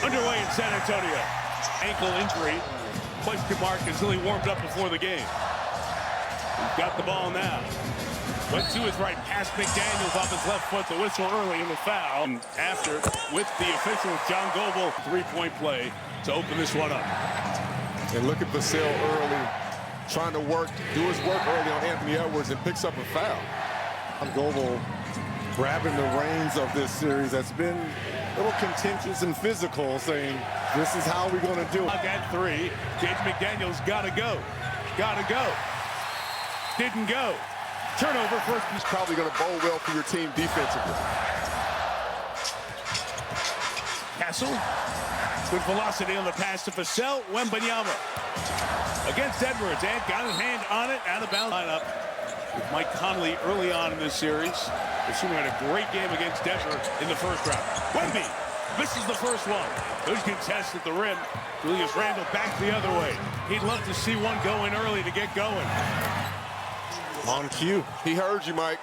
Underway in San Antonio. Ankle injury. Question mark until he warmed up before the game. He's got the ball now. Went to his right, past McDaniels off his left foot. The whistle early in the foul. And after, with the official, John Goble, three-point play to open this one up. And look at Vassell early, trying to do his work early on Anthony Edwards, and picks up a foul. Goble grabbing the reins of this series that's been a little contentious and physical, saying, this is how we're going to do it. At three, James McDaniels gotta go. Gotta go. Didn't go. Turnover first. He's probably going to bowl well for your team defensively. Castle. Good velocity on the pass to Vassell. Wembanyama against Edwards, and got his hand on it. Out of bounds lineup with Mike Conley early on in this series. Assuming had a great game against Denver in the first round. Wemby misses the first one. Good contest at the rim. Julius Randle back the other way. He'd love to see one go in early to get going. On cue. He heard you, Mike.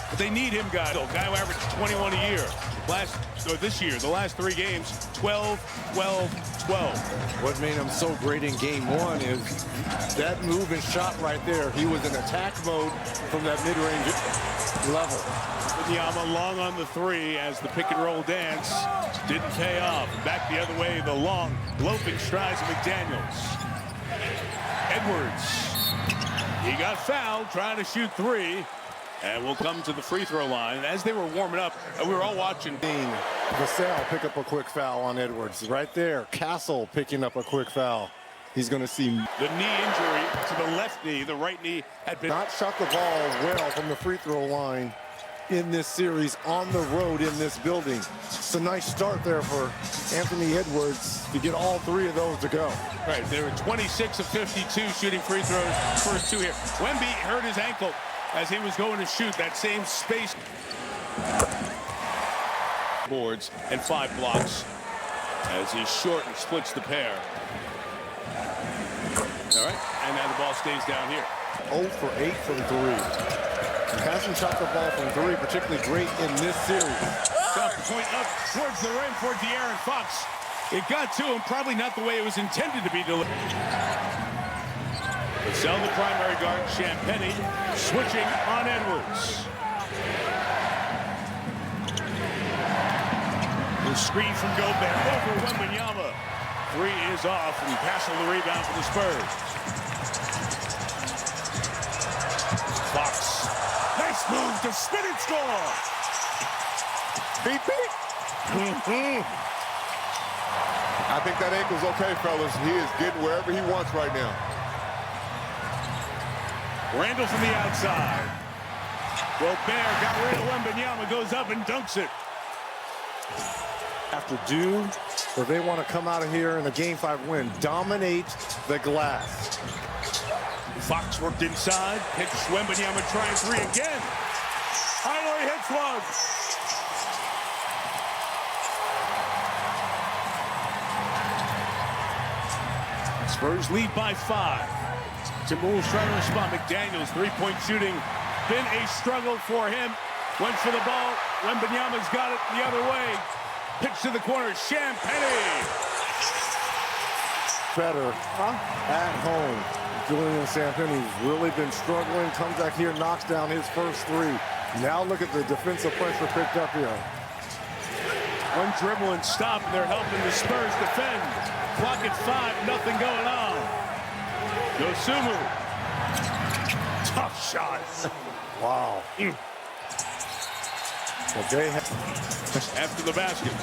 But they need him, guy. Guy who averaged 21 a year. This year, the last three games, 12, 12, 12. What made him so great in game one is that move and shot right there. He was in attack mode from that mid-range level. Wembanyama long on the three as the pick and roll dance didn't pay off. Back the other way, the long loafing strides of McDaniels. Edwards. He got fouled trying to shoot three, and we'll come to the free throw line. As they were warming up, we were all watching. Vassell pick up a quick foul on Edwards. Right there, Castle picking up a quick foul. He's going to see the knee injury to the left knee. The right knee had been not shot the ball well from the free throw line in this series on the road in this building. It's a nice start there for Anthony Edwards to get all three of those to go. Right, they were 26 of 52 shooting free throws. First two here. Wemby hurt his ankle as he was going to shoot that same space. Boards and 5 blocks as he's short and splits the pair. All right, and now the ball stays down here. 0 for 8 from 3. He hasn't shot the ball from 3 particularly great in this series. Point up towards the rim for De'Aaron Fox. It got to him, probably not the way it was intended to be delivered. Vassell, the primary guard, Champagnie switching on Edwards. The screen from Gobert over Wembanyama. Three is off, and Castle the rebound for the Spurs. Fox. Nice move to spin and score. Beep, beep. I think that ankle's okay, fellas. He is getting wherever he wants right now. Randle from the outside. Gobert got rid of Wembanyama, goes up and dunks it. Have to do, or they want to come out of here in a Game 5 win, dominate the glass. Fox worked inside, hits Wembanyama trying three again. Finally hits one. Spurs lead by 5. Timberwolves trying to respond. McDaniels, three-point shooting, been a struggle for him. Went for the ball. Wembanyama's got it the other way. Pitch to the corner. Champagnie. Better at home. Julian Champagnie's really been struggling. Comes back here, knocks down his first 3. Now look at the defensive pressure picked up here. One dribble and stop, and they're helping the Spurs defend. Clock at 5, nothing going on. Dosunmu. Tough shot. Wow. Okay. After the basket.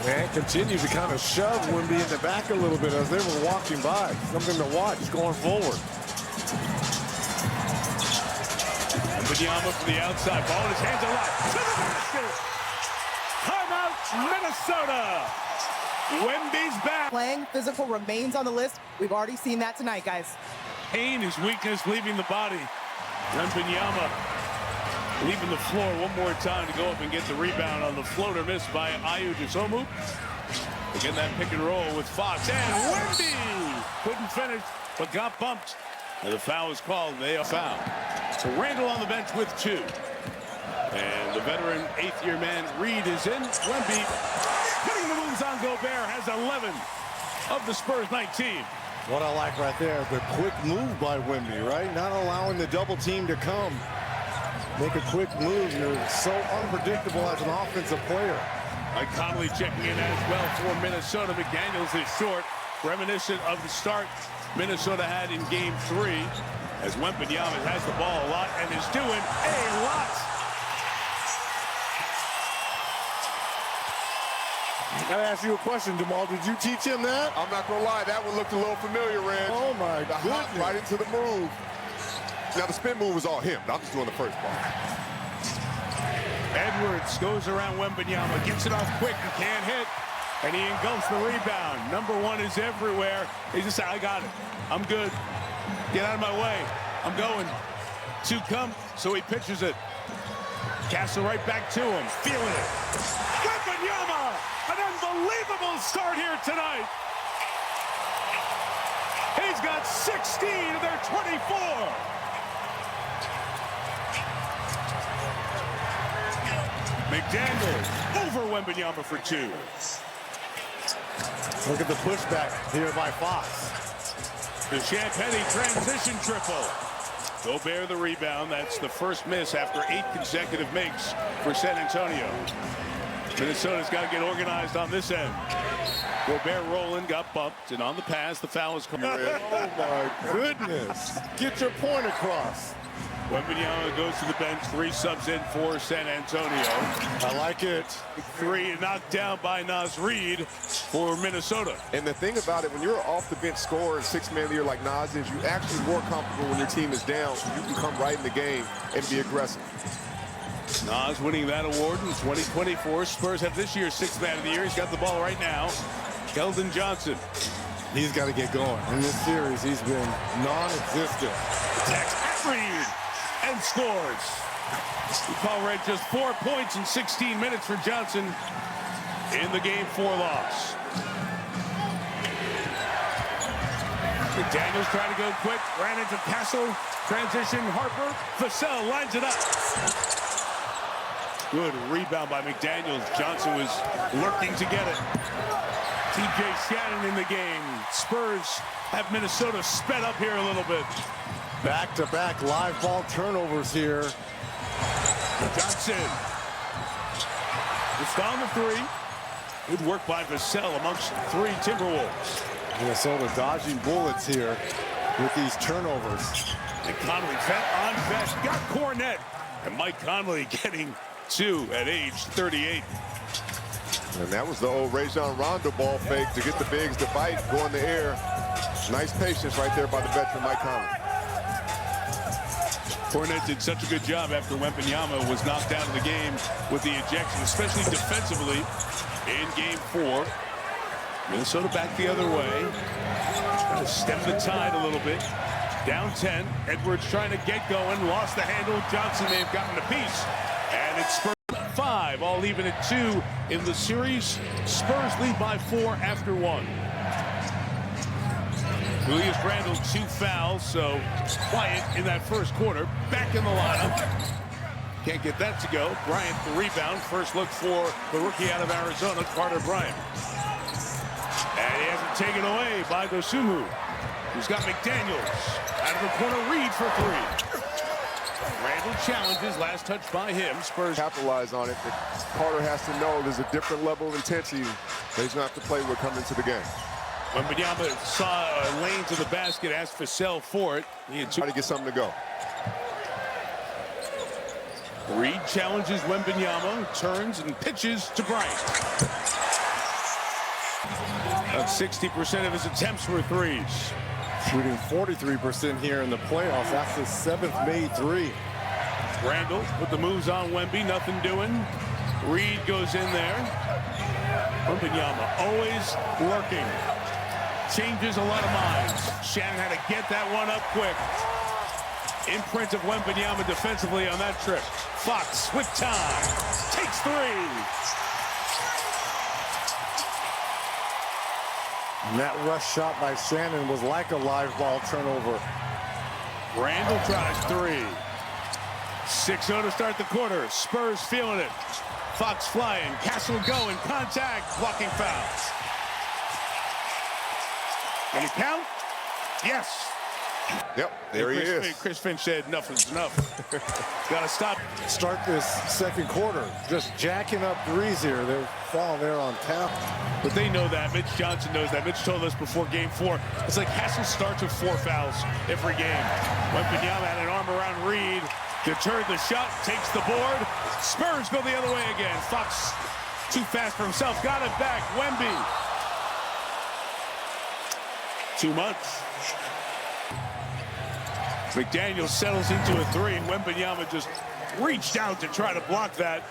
And continue to kind of shove Wemby in the back a little bit as they were walking by. Something to watch going forward. Wembanyama from the outside. Ball in his hands alive. To the basket. Timeout, Minnesota. Wemby's back. Playing physical remains on the list. We've already seen that tonight, guys. Pain is weakness leaving the body. Wembanyama leaving the floor one more time to go up and get the rebound on the floater missed by Dosunmu. Again, that pick and roll with Fox. And Wemby couldn't finish, but got bumped. And the foul is called. They are fouled. So Randle on the bench with 2. And the veteran 8th-year man Reed is in. Wemby Putting the moves on Gobert, has 11 of the Spurs 19. What I like right there, the quick move by Wemby, right? Not allowing the double team to come. Make a quick move. You're so unpredictable as an offensive player. Mike Conley checking in as well for Minnesota. McDaniels is short, reminiscent of the start Minnesota had in Game 3, as Wembanyama has the ball a lot and is doing a lot. I gotta ask you a question, Jamal. Did you teach him that? I'm not gonna lie, that one looked a little familiar, Reg. Oh my The hop goodness. right into the move. Now the spin move was all him. I'm just doing the first part. Edwards goes around Wembanyama, gets it off quick and can't hit, and he engulfs the rebound. Number one is everywhere. He just said, I got it. I'm good. Get out of my way. I'm going. Two come, so he pitches it. Castle right back to him, feeling it. Wembanyama, an unbelievable start here tonight. He's got 16 of their 24. McDaniels over Wembanyama for two. Look at the pushback here by Fox. The Champagny transition triple. Gobert the rebound. That's the first miss after 8 consecutive makes for San Antonio. Minnesota's got to get organized on this end. Gobert rolling, got bumped, and on the pass, the foul is coming. Oh my goodness. Get your point across. Wembanyama goes to the bench, 3 subs in for San Antonio. I like it. 3 knocked down by Naz Reid for Minnesota. And the thing about it, when you're off the bench scorer and 6-man of the year like Naz is, you're actually more comfortable when your team is down, so you can come right in the game and be aggressive. Naz winning that award in 2024. Spurs have this year's 6th man of the year. He's got the ball right now. Keldon Johnson. He's got to get going. In this series, he's been non-existent. Attacks at Reid and scores. Paul read just 4 points in 16 minutes for Johnson in the Game 4 loss. McDaniels trying to go quick. Ran into Castle. Transition. Harper. Vassell lines it up. Good rebound by McDaniels. Johnson was lurking to get it. TJ Shannon in the game. Spurs have Minnesota sped up here a little bit. Back-to-back live ball turnovers here. Johnson. It's down to 3. Good work by Vassell amongst 3 Timberwolves. Minnesota dodging bullets here with these turnovers. And Conley on best. Got Cornette. And Mike Conley getting 2 at age 38. And that was the old Rajon Rondo ball fake to get the bigs to bite, go in the air. Nice patience right there by the veteran Mike Conley. Cornette did such a good job after Wembanyama was knocked out of the game with the ejection, especially defensively in Game 4. Minnesota back the other way. Trying to stem the tide a little bit. Down 10. Edwards trying to get going. Lost the handle. Johnson may have gotten a piece. And it's Spurs 5, all even at 2 in the series. Spurs lead by 4 after 1. Julius Randle 2 fouls, so quiet in that first quarter. Back in the lineup. Can't get that to go. Bryant the rebound. First look for the rookie out of Arizona, Carter Bryant. And he has it taken away by Dosunmu, who's got McDaniels. Out of the corner, Reid for 3. Randle challenges, last touch by him. Spurs Capitalize on it. But Carter has to know there's a different level of intensity that he's going to have to play with coming into the game. Wembanyama saw a lane to the basket, asked Vassell for it. He had 2. Try to get something to go. Reid challenges Wembanyama, turns and pitches to Bryant. About 60% of his attempts were 3s. Shooting 43% here in the playoffs. That's his 7th made 3. Randle with the moves on Wemby, nothing doing. Reid goes in there. Wembanyama always lurking. Changes a lot of minds. Shannon had to get that one up quick. Imprint of Wembanyama defensively on that trip. Fox with time. Takes 3. And that rush shot by Shannon was like a live ball turnover. Randle tries 3. 6-0 to start the quarter. Spurs feeling it. Fox flying. Castle going. Contact. Blocking foul. Can it count? Yes. Yep, there he is. Chris Finch said enough is enough. Got to stop. Start this second quarter. Just jacking up threes here. They're foul there on tap. But they know that. Mitch Johnson knows that. Mitch told us before game 4. It's like Castle starts with 4 fouls every game. Wembanyama had an arm around Reed. Deterred the shot. Takes the board. Spurs go the other way again. Fox too fast for himself. Got it back. Wemby. 2 months. McDaniel settles into a 3. Wembanyama just reached out to try to block that.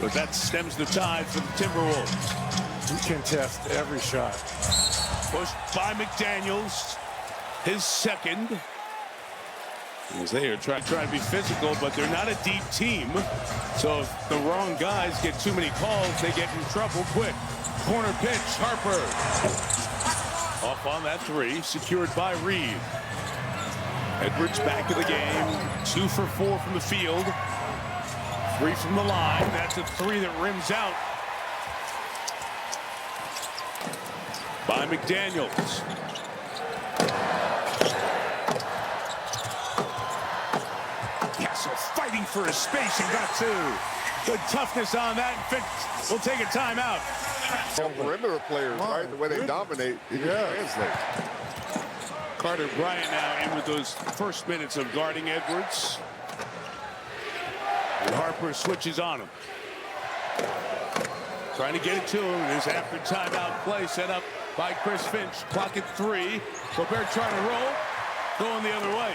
But that stems the tide for the Timberwolves. He can test every shot. Pushed by McDaniels. His second. As they are trying to be physical, but they're not a deep team. So if the wrong guys get too many calls, they get in trouble quick. Corner pitch, Harper. Off on that 3, secured by Reed. Edwards back in the game. 2 for 4 from the field. 3 from the line. That's a 3 that rims out by McDaniels. Castle fighting for his space and got 2. Good toughness on that. Finch will take a timeout. Perimeter players, right? The way they dominate, it can translate. Carter Bryant now in with those first minutes of guarding Edwards. And Harper switches on him. Trying to get it to him. His after timeout play set up by Chris Finch. Clock at 3. Gobert trying to roll. Going the other way.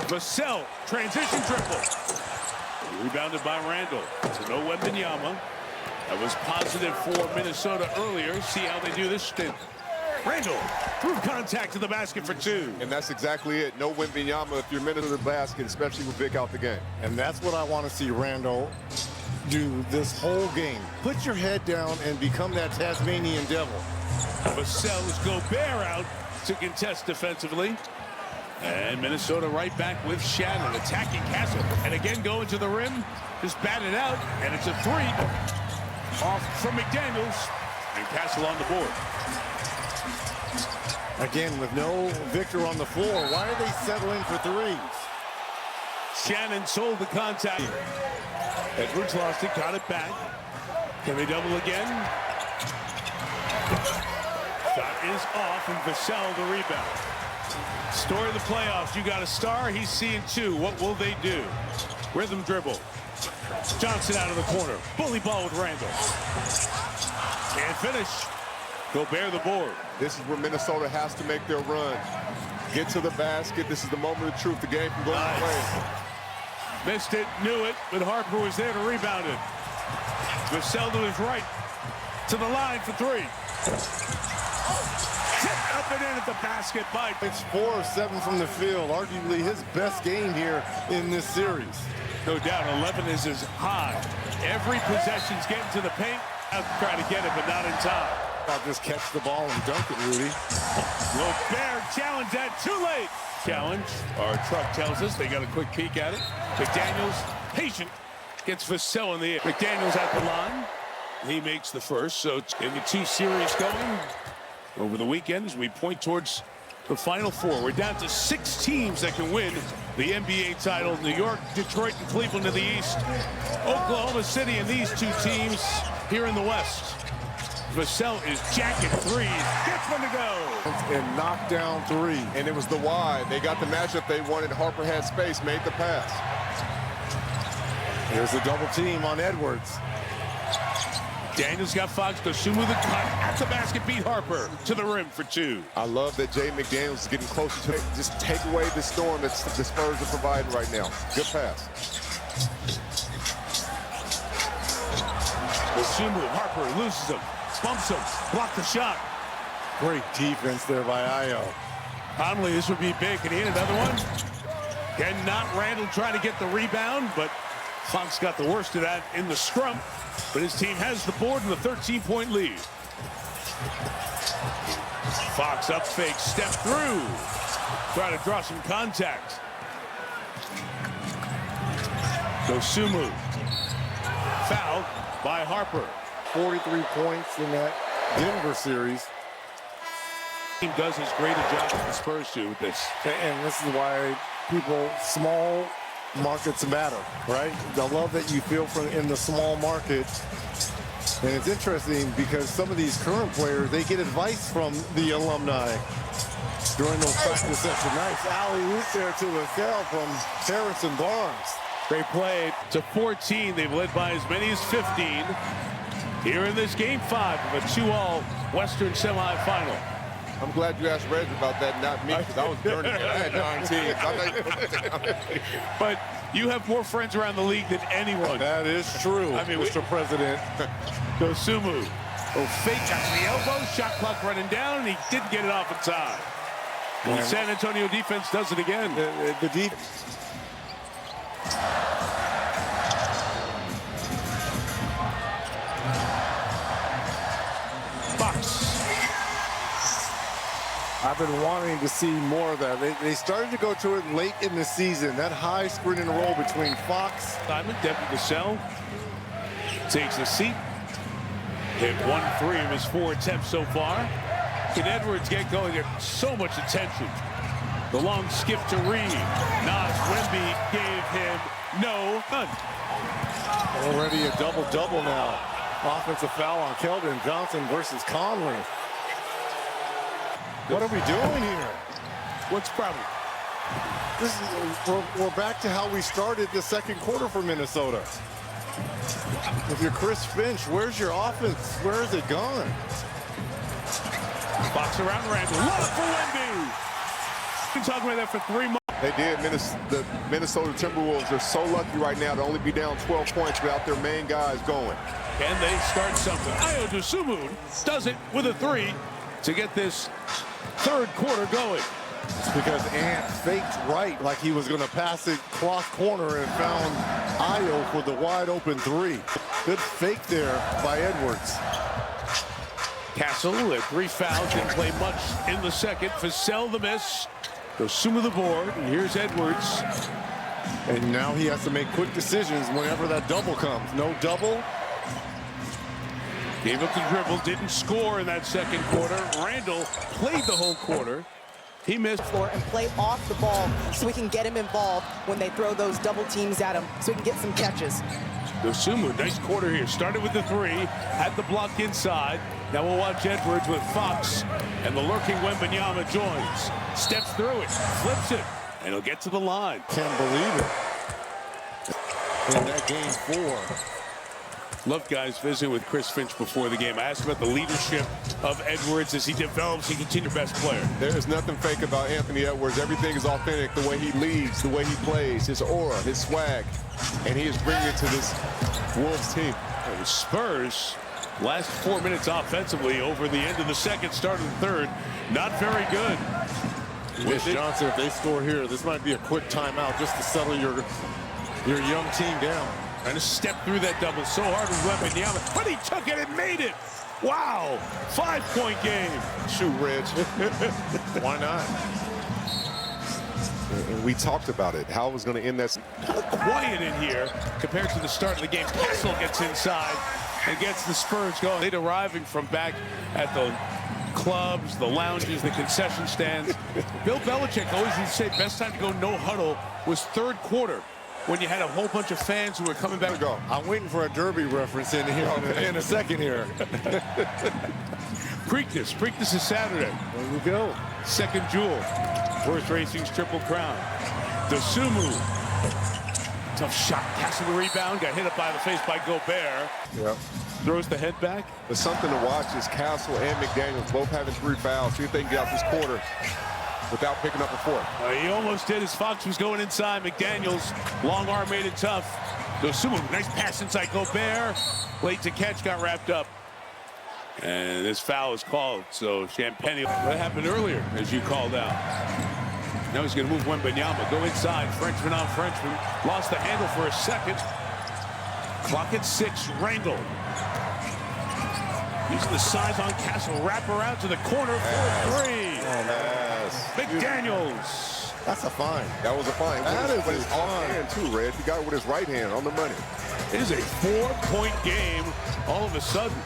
Vassell, transition triple. Rebounded by Randall. So no Wembanyama. That was positive for Minnesota earlier. See how they do this stint. Randall through contact to the basket for 2. And that's exactly it. No Wembanyama if you're minute of the basket, especially with Vic out the game. And that's what I want to see Randall do this whole game. Put your head down and become that Tasmanian devil. Vassell's Gobert out to contest defensively. And Minnesota right back with Shannon attacking Castle. And again going to the rim. Just batted out. And it's a 3. Off from McDaniels. And Castle on the board. Again, with no Victor on the floor, why are they settling for 3s? Shannon sold the contact. Edwards lost it, got it back. Can they double again? Shot is off, and Vassell the rebound. Story of the playoffs, you got a star, he's seeing 2. What will they do? Rhythm dribble. Johnson out of the corner. Bully ball with Randall. Can't finish. Gobert the board. This is where Minnesota has to make their run. Get to the basket. This is the moment of truth. The game can go away. Missed it, knew it, but Harper was there to rebound it. Vassell to his right. To the line for 3. Tipped up and in at the basket by... It's 4 of 7 from the field. Arguably his best game here in this series. No doubt, 11 is his high. Every possession's getting to the paint. I'll try to get it, but not in time. I'll just catch the ball and dunk it, Rudy. Gobert challenge that too late. Challenge, our truck tells us. They got a quick peek at it. McDaniels, patient, gets Vassell in the air. McDaniels at the line. He makes the first, so it's in the 2 series going over the weekend as we point towards the Final 4. We're down to 6 teams that can win the NBA title. New York, Detroit, and Cleveland in the East. Oklahoma City and these 2 teams here in the West. Vassell is jacking 3s. Gets one to go. And knocked down 3. And it was the wide. They got the matchup they wanted. Harper had space, made the pass. Here's a double team on Edwards. Daniels got Fox. Dosunmu the cut at the basket. Beat Harper to the rim for 2. I love that Jay McDaniels is getting closer to just take away the storm that the Spurs are providing right now. Good pass. Dosunmu, Harper loses him. Bumps him. Block the shot. Great defense there by Ayo. Conley, this would be big. Can he hit another one? Cannot Randall try to get the rebound, but Fox got the worst of that in the scrum. But his team has the board and the 13-point lead. Fox up fake, step through. Try to draw some contact. Dosunmu fouled by Harper. 43 points in that Denver series. Team does as great a job as the Spurs do with this. And this is why small markets matter, right? The love that you feel from in the small market. And it's interesting because some of these current players, they get advice from the alumni during those practice sessions. Nice alley-oop there to Vassell from Harrison Barnes. They played to 14. They've led by as many as 15 here in this game 5 of a 2-all Western semifinal. I'm glad you asked Reg about that, not me, because I was dirty. I had 9 teams. But you have more friends around the league than anyone. That is true, I mean, Mr. President. Dosunmu. Oh, fake out to the elbow. Shot clock running down, and he didn't get it off in time. And the San Antonio defense does it again. The defense. Fox. I've been wanting to see more of that. They started to go to it late in the season. That high screen and roll between Fox. Simon, Devin Vassell takes a seat. Hit 1-3 of his 4 attempts so far. Can Edwards get going? Get so much attention. The long skip to Reed. Nas Wemby gave him none. Already a double-double now. Offensive foul on Keldon Johnson versus Conley. What are we doing here? What's the problem? We're back to how we started the second quarter for Minnesota. If you're Chris Finch, where's your offense? Where is it gone? Fox around Randall. Love for Wemby. Been talking about that for 3 months. They did. The Minnesota Timberwolves are so lucky right now to only be down 12 points without their main guys going. Can they start something? Ayo Dosunmu does it with a 3 to get this third quarter going. It's because Ant faked right like he was going to pass it cross corner and found Ayo for the wide open 3. Good fake there by Edwards. Castle with 3 fouls, didn't play much in the second. Vassell the miss. Dosunmu the board. And here's Edwards. And now he has to make quick decisions whenever that double comes. No double. Gave up the dribble, didn't score in that second quarter. Randall played the whole quarter. He missed. And play off the ball so we can get him involved when they throw those double teams at him so we can get some catches. Dosunmu, nice quarter here. Started with the 3, had the block inside. Now we'll watch Edwards with Fox, and the lurking Wembanyama joins. Steps through it, flips it, and he'll get to the line. Can't believe it. In that game 4. Love guys visiting with Chris Finch before the game. I asked about the leadership of Edwards as he develops. He continues best player. There is nothing fake about Anthony Edwards. Everything is authentic. The way he leads, the way he plays, his aura, his swag. And he is bringing it to this Wolves team. And the Spurs, last 4 minutes offensively over the end of the second, start of the third. Not very good. Miss Johnson, if they score here, this might be a quick timeout just to settle your young team down. Trying to step through that double so hard with Wembanyama, but he took it and made it. Wow, 5-point game. Shoot, Reg. Why not? And we talked about it. How it was going to end that. Quiet in here compared to the start of the game. Castle gets inside and gets the Spurs going. They're arriving from back at the clubs, the lounges, the concession stands. Bill Belichick always used to say best time to go no huddle was third quarter, when you had a whole bunch of fans who were coming back. I'm waiting for a Derby reference in here in a second here. Preakness is Saturday. There we go. Second jewel. Horse Racing's Triple Crown. Dosunmu. Tough shot. Castle the rebound. Got hit up by the face by Gobert. Yep. Throws the head back. But something to watch is Castle and McDaniels both having 3 fouls. See if they can get out this quarter without picking up a 4th. He almost did as Fox was going inside. McDaniels, long arm made it tough. Dosunmu, nice pass inside Gobert. Late to catch, got wrapped up. And this foul is called. So Champagnie, what happened earlier, as you called out. Now he's going to move Wembanyama. Go inside, Frenchman on Frenchman. Lost the handle for a second. Clock at 6, Randall. Using the size on Castle, wrap around to the corner for 3. McDaniels. That's a fine. That was a fine. That is with his a fine. offhand too, Red. He got it with his right hand on the money. It is a 4-point game all of a sudden.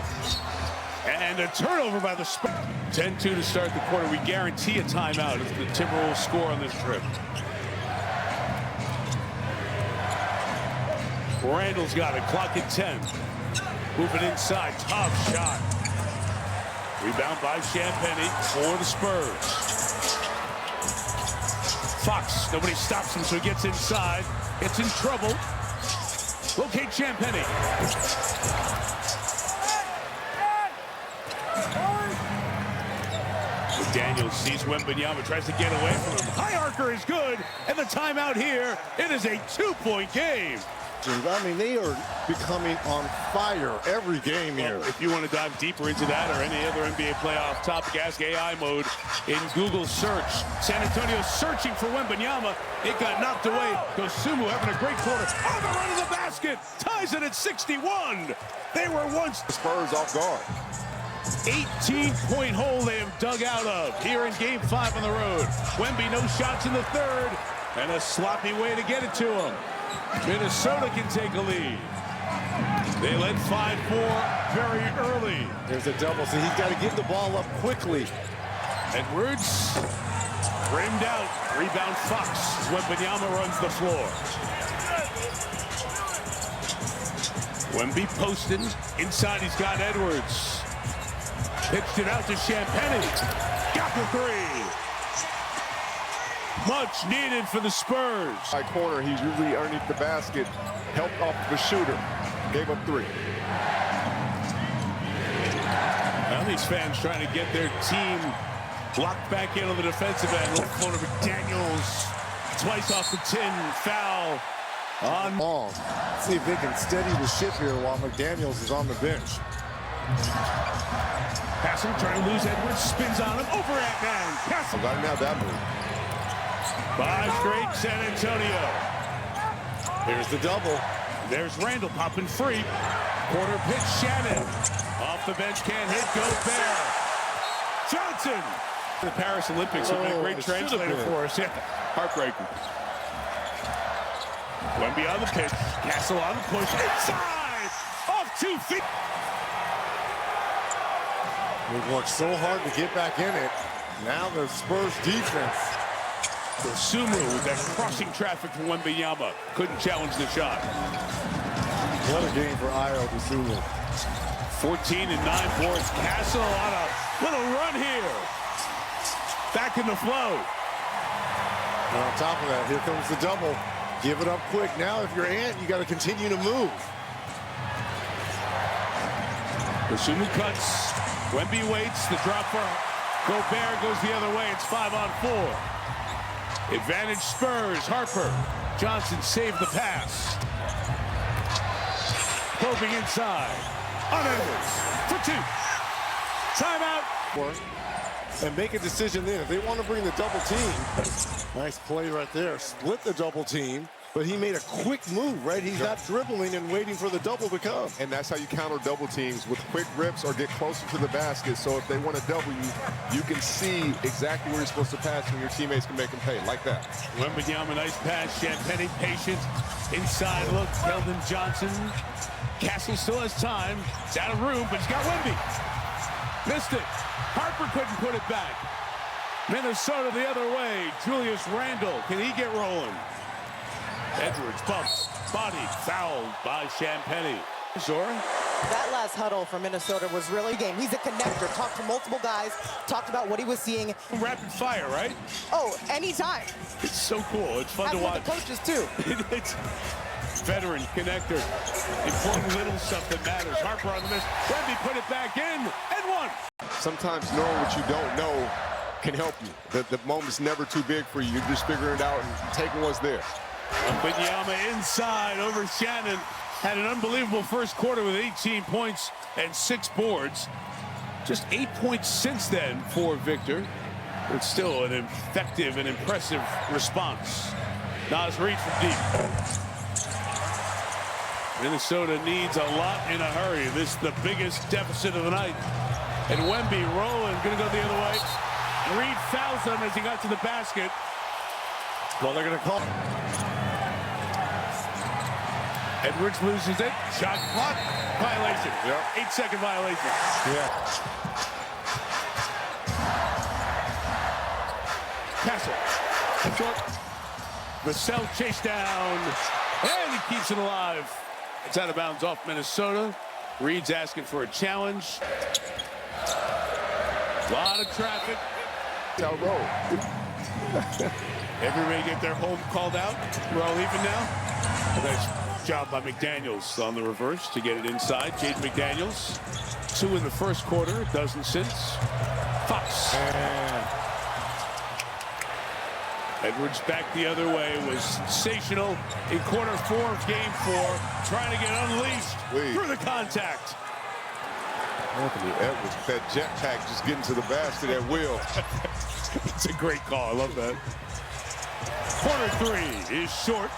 And a turnover by the Spurs. 10-2 to start the quarter. We guarantee a timeout if the Timberwolves score on this trip. Randall's got it. Clock at 10. Moving inside. Tough shot. Rebound by Champagny for the Spurs. Fox. Nobody stops him, so he gets inside. Gets in trouble. Locate Champagny. Daniels sees Wembanyama, tries to get away from him. High archer is good, and the timeout here. It is a 2-point game. I mean, they are becoming on fire every game here. Well, if you want to dive deeper into that or any other NBA playoff topic, ask AI mode in Google search. San Antonio searching for Wembanyama. It got knocked away. Dosunmu having a great quarter. On the run of the basket. Ties it at 61. They were once The Spurs off guard. 18-point hole they have dug out of here in Game 5 on the road. Wemby, no shots in the third, and a sloppy way to get it to him. Minnesota can take a lead. They led 5-4 very early. There's a double, so he's got to give the ball up quickly. Edwards rimmed out. Rebound Fox as Wembanyama runs the floor. Wemby posting. Inside he's got Edwards. Pitched it out to Champagny. Got the three. Much needed for the Spurs. High corner, he's usually underneath the basket. Helped off the shooter. Gave up 3. Now these fans trying to get their team locked back in on the defensive end. Little floater McDaniels. Twice off the tin. Foul on Ball. See if they can steady the ship here while McDaniels is on the bench. Passing, trying to lose Edwards. Spins on him. Over at man. Castle. Got him out that move. 5 straight San Antonio. Here's the double. There's Randall popping free. Quarter pitch, Shannon. Off the bench, can't hit. Gobert. Johnson. The Paris Olympics have been a great translator for us. Yeah, heartbreaking. Wemby on the pitch. Castle on the push. Inside. Off 2 feet. We've worked so hard to get back in it. Now the Spurs defense. Sumu with that crossing traffic from Wembanyama. Couldn't challenge the shot. What a game for Io Sumu. 14 and 9 boards. Castle on a little run here. Back in the flow. And on top of that, here comes the double. Give it up quick. Now, if you're Ant, you got to continue to move. Sumu cuts. Wemby waits. The drop for Gobert goes the other way. It's 5-on-4. Advantage Spurs. Harper. Johnson saved the pass. Probing inside. On Edwards. For 2. Timeout. And make a decision then. If they want to bring the double team, nice play right there. Split the double team, but he made a quick move, right? He's not dribbling and waiting for the double to come. And that's how you counter double teams, with quick rips or get closer to the basket. So if they want to double you, you can see exactly where you're supposed to pass when your teammates can make them pay, like that. Wembanyama, nice pass. Champagny patient. Inside look. Keldon Johnson. Castle still has time. It's out of room, but he's got Wemby. Missed it. Harper couldn't put it back. Minnesota the other way. Julius Randle. Can he get rolling? Edwards bumps. Body fouled by Champagny. Zora? That last huddle for Minnesota was really a game. He's a connector. Talked to multiple guys. Talked about what he was seeing. Rapid fire, right? Oh, anytime. It's so cool. It's fun to watch. The coaches, too. It's veteran connector. Important little stuff that matters. Harper on the miss. Wemby put it back in and 1. Sometimes knowing what you don't know can help you. The moment's never too big for you. You're just figuring it out and taking what's there. Wembanyama inside over Shannon. Had an unbelievable first quarter with 18 points and 6 boards. Just 8 points since then for Victor. But still an effective and impressive response. Nas Reed from deep. Minnesota needs a lot in a hurry. This is the biggest deficit of the night. And Wemby rolling, gonna go the other way. Reed fouls him as he got to the basket. Well, they're going to call. Edwards loses it. Shot clock violation. Yep. 8-second violation. Yeah. Castle. Short. Vassell chase down. And he keeps it alive. It's out of bounds off Minnesota. Reed's asking for a challenge. A lot of traffic. Out road. Everybody get their home called out. We're all even now. Nice job by McDaniels on the reverse to get it inside. Jaden McDaniels. 2 in the first quarter, a dozen since. Fox. And Edwards back the other way was sensational in quarter 4 of game 4. Trying to get unleashed through the contact. Anthony Edwards, that jetpack just getting to the basket at will. It's a great call. I love that. Corner 3 is short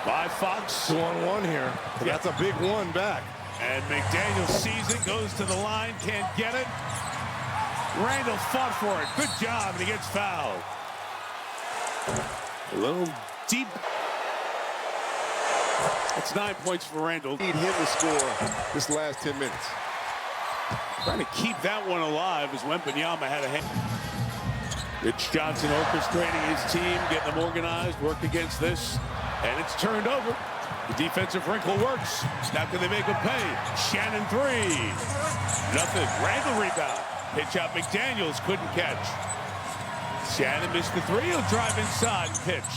by Fox. 2-on-1 here. But that's a big one back. And McDaniel sees it, goes to the line, can't get it. Randall fought for it. Good job, and he gets fouled. A little deep. It's 9 points for Randall. Need him to score this last 10 minutes. Trying to keep that one alive as Wembanyama had a hand. Rich Johnson orchestrating his team, getting them organized, work against this, and it's turned over. The defensive wrinkle works. Now can they make him pay? Shannon 3. Nothing. Randall rebound. Pitch out McDaniels, couldn't catch. Shannon missed the 3. He'll drive inside and pitch.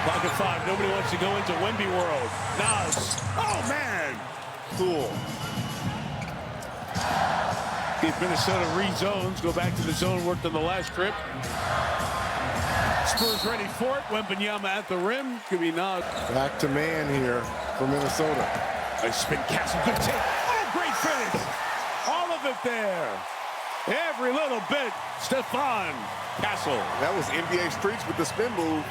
Clock at 5. Nobody wants to go into Wemby world. Nas. Oh, man. Cool. If Minnesota rezones, go back to the zone worked on the last trip. Spurs ready for it. Wembanyama at the rim. Could be Nas. Back to man here for Minnesota. Nice spin. Castle. Good take. Oh, great finish. All of it there. Every little bit. Stephon Castle. That was NBA streaks with the spin move.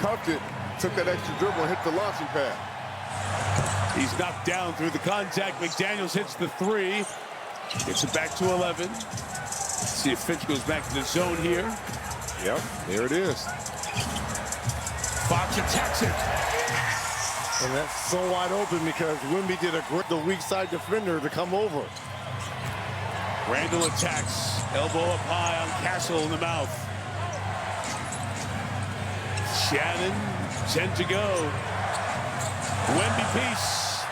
Cuffed it, took that extra dribble and hit the launching pad. He's knocked down through the contact. McDaniels hits the 3. Gets it back to 11. See if Finch goes back to the zone here. Yep, there it is. Fox attacks it. And that's so wide open because Wemby did the weak side defender to come over. Randall attacks. Elbow up high on Castle in the mouth. Shannon, 10 to go. Wemby piece.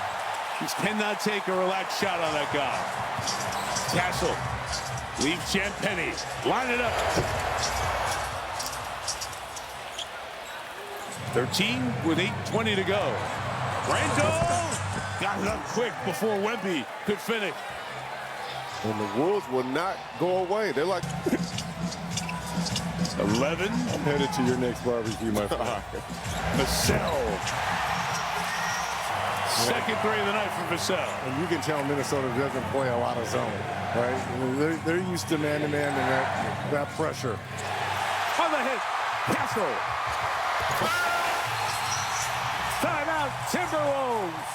He cannot take a relaxed shot on that guy. Castle leaves Champagnie. Line it up. 13 with 8:20 to go. Randall got it up quick before Wemby could finish. And the Wolves will not go away. They're like 11. I'm headed to your next barbecue, my friend. Vassell. Second 3 of the night for Vassell. And you can tell Minnesota doesn't play a lot of zone, right? They're used to man-to-man and that pressure. On the hit, Castle. Timeout, Timberwolves.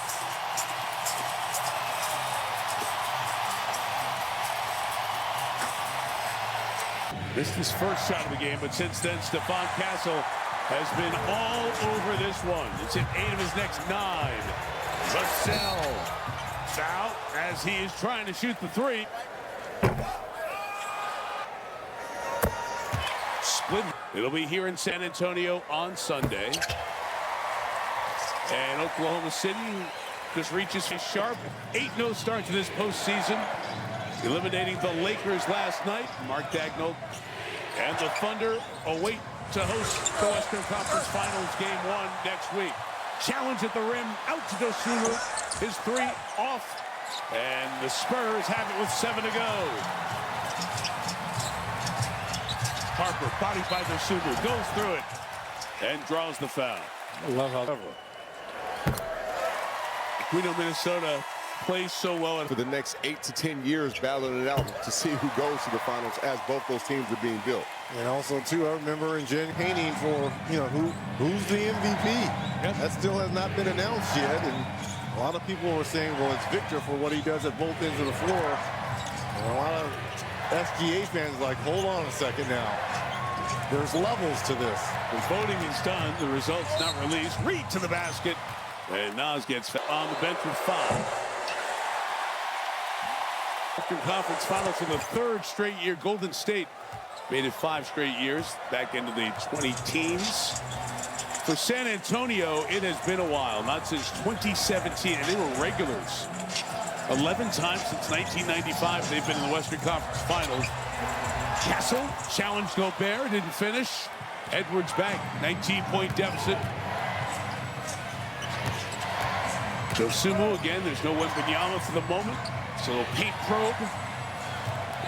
This is his first shot of the game, but since then, Stephon Castle has been all over this one. It's in 8 of his next 9. Vassell foul as he is trying to shoot the 3. Split. It'll be here in San Antonio on Sunday. And Oklahoma City just reaches his sharp 8-0 start to this postseason, eliminating the Lakers last night. Mark Daigneault and the Thunder await to host the Western Conference Finals Game 1 next week. Challenge at the rim, out to Dosunmu. His 3 off, and the Spurs have it with 7 to go. Harper, body by Dosunmu, goes through it and draws the foul. I love how We know Minnesota plays so well. for the next 8 to 10 years battling it out to see who goes to the finals as both those teams are being built. And also, too, I remember in Jen painting for, who's the MVP? Yep. That still has not been announced yet. And a lot of people were saying, well, it's Victor for what he does at both ends of the floor. And a lot of SGA fans are like, hold on a second now. There's levels to this. The voting is done. The results not released. Reed to the basket. And Nas gets on the bench with foul. Western Conference Finals for the third straight year. Golden State made it 5 straight years, back into the 20-teens. For San Antonio, it has been a while, not since 2017, and they were regulars. 11 times since 1995, they've been in the Western Conference Finals. Castle challenged Gobert, didn't finish. Edwards back, 19-point deficit. Dosunmu again, there's no Wembanyama for the moment. So a paint probe.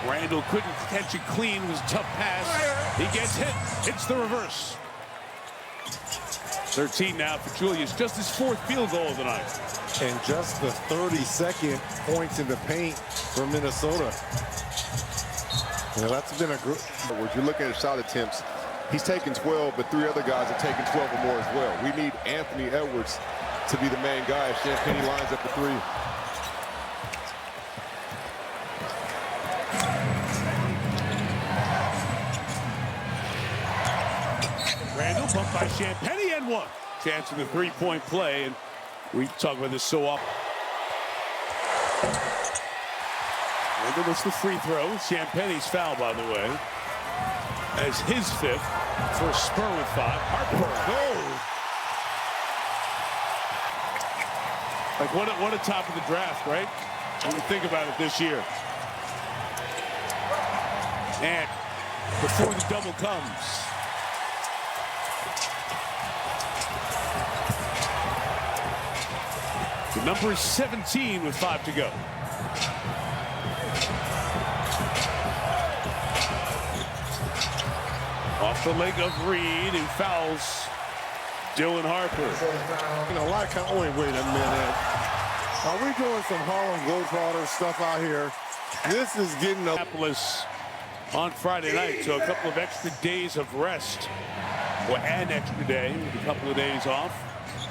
Randall couldn't catch it clean, it was a tough pass. He gets hit, hits the reverse. 13 now for Julius, just his 4th field goal of the night. And just the 32nd points in the paint for Minnesota. Yeah, that's been a good. When you look at his shot attempts, he's taken 12, but 3 other guys are taking 12 or more as well. We need Anthony Edwards to be the main guy as Champagnie lines up the 3. Randall bumped by Champagnie and one. Chance in the 3-point play, and we talk about this so often. Randall gets the free throw. Champagnie's foul, by the way, as his 5th for Spur with 5. Harper. Like what a top of the draft, right? When you think about it this year. And before the double comes. The number is 17 with 5 to go. Off the leg of Reed, who fouls Dylan Harper. You know, a lot of wait a minute. Are we doing some Harlem Globetrotter stuff out here? This is getting a Minneapolis on Friday night, so a couple of extra days of rest. Well, an extra day with a couple of days off.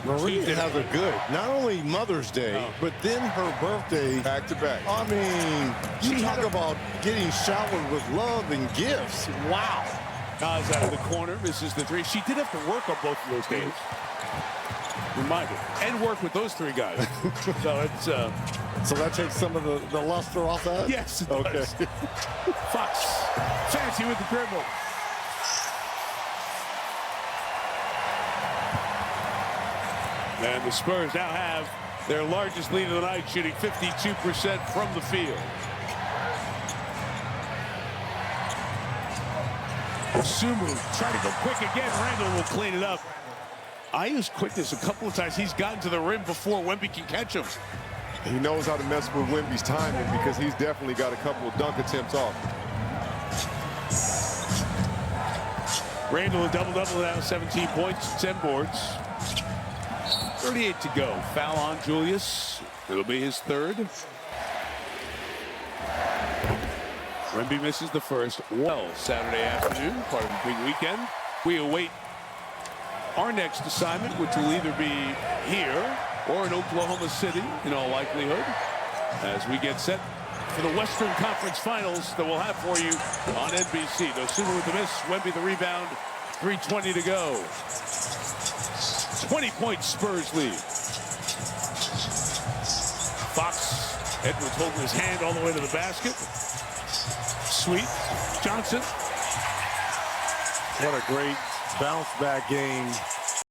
Maria has a good, not only Mother's Day, but then her birthday. Back to back. I mean, you talk about getting showered with love and gifts. Wow. Nas out of the corner, misses the 3. She did have to work on both of those days. Reminder. And work with those 3 guys. So it's So that takes some of the luster off that? yes, it okay. does. Fox, fancy with the dribble. And the Spurs now have their largest lead of the night, shooting 52% from the field. Sumu trying to go quick again. Randall will clean it up. I used quickness a couple of times. He's gotten to the rim before Wemby can catch him. He knows how to mess with Wemby's timing because he's definitely got a couple of dunk attempts off. Randall a double-double now, 17 points, 10 boards. 38 to go. Foul on Julius. It'll be his 3rd. Wemby misses the first. Well, Saturday afternoon, part of the big weekend. We await our next assignment, which will either be here or in Oklahoma City, in all likelihood, as we get set for the Western Conference Finals that we'll have for you on NBC. Dosunmu with the miss, Wemby the rebound, 3:20 to go. 20-point Spurs lead. Fox, Edwards holding his hand all the way to the basket. Sweet, Johnson. What a great bounce back game